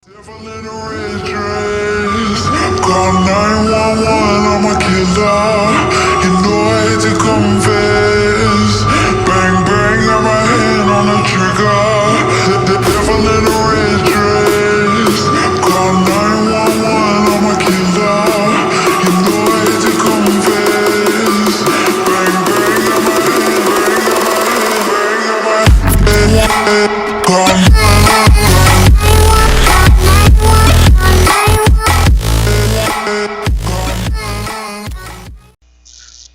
Devil in a red dress. Call 911, I'm a killer. You know I hate to confess. Bang, bang, got my hand on the trigger. The devil in a red dress. Call 911, I'm a killer. You know I hate to confess. Bang, bang, got my hand, bang, got my hand, Call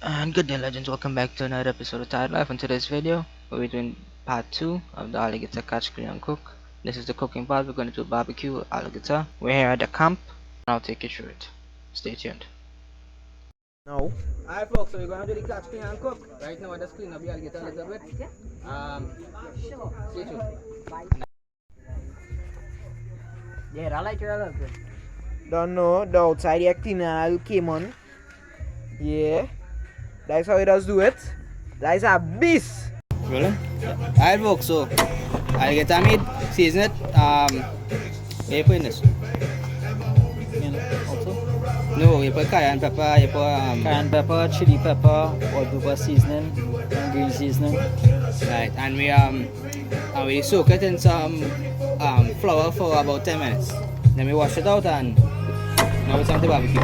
And good day, legends, welcome back to another episode of Tired Life. In today's video, we're doing part 2 of the alligator catch, clean and cook. This is the cooking part. We're going to do barbecue alligator. We're here at the camp, and I'll take you through it. Stay tuned. No. Alright folks, so we're going to do the catch, clean and cook. Right now I just clean up the alligator a little bit. Stay tuned. Yeah, I like your little bit. Don't know, the outside you clean and came on. Yeah. That's how he does do it. That's a beast. Really? Yeah. Alright folks, so alligator meat, season it. Where you put in this? No, you put cayenne pepper, you put cayenne pepper, chili pepper, all pepper seasoning, and green seasoning. right, and we soak it in some flour for about 10 minutes. Then we wash it out and now it's on the barbecue.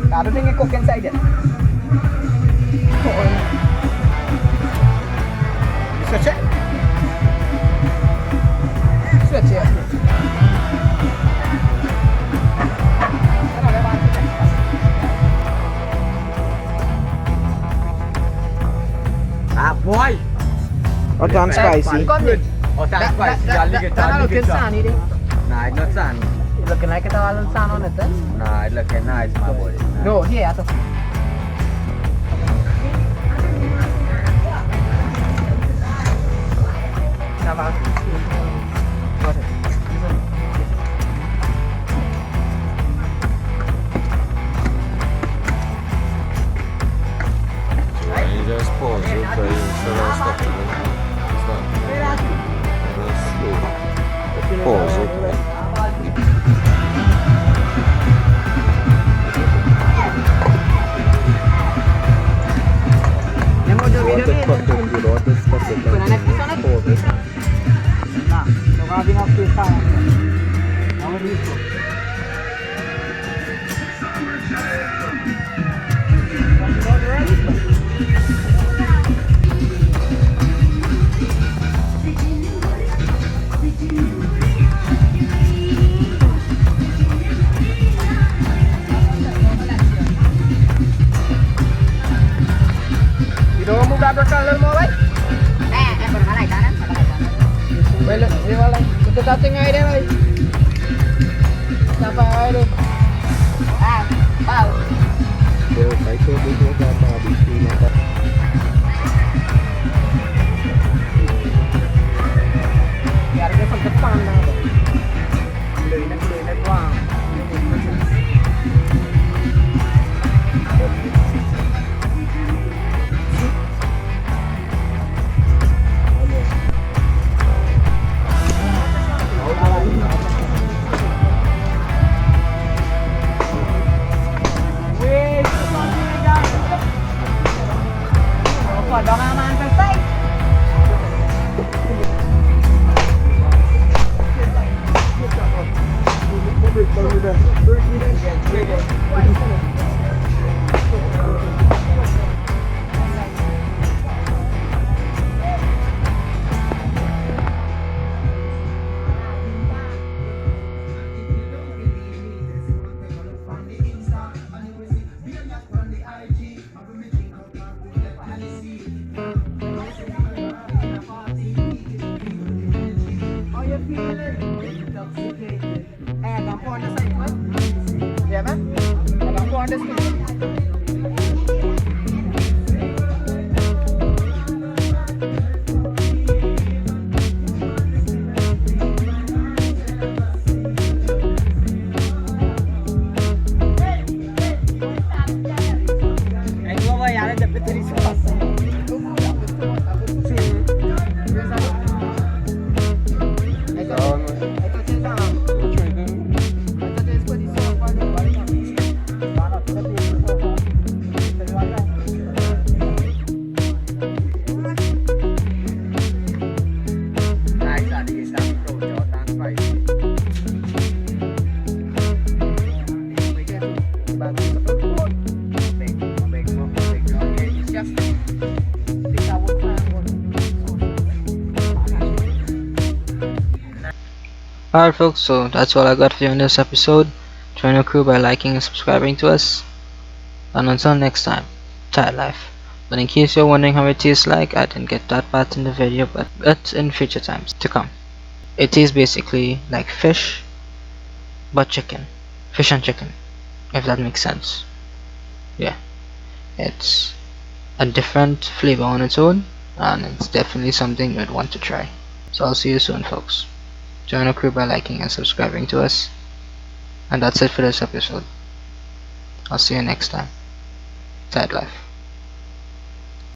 I don't think you cook inside it. Switch it. Switch it. Ah boy! Hot and spicy. Good. Hot and spicy. Alligator. Nah, it's not sunny. It's looking like it's a little sun on it then? Nah, it's looking nice, my boy. No, here, that's okay. You just pause it, but you still don't stop it. It's done. Just slow. Pause it. Alright folks, so that's all I got for you in this episode. Join our crew by liking and subscribing to us. And until next time, chat life. But in case you're wondering how it tastes like, I didn't get that part in the video, but in future times to come. It tastes basically like fish, but chicken. Fish and chicken, if that makes sense. Yeah, it's a different flavor on its own, and it's definitely something you'd want to try. So I'll see you soon folks. Join our crew by liking and subscribing to us. And that's it for this episode. I'll see you next time. Tight life.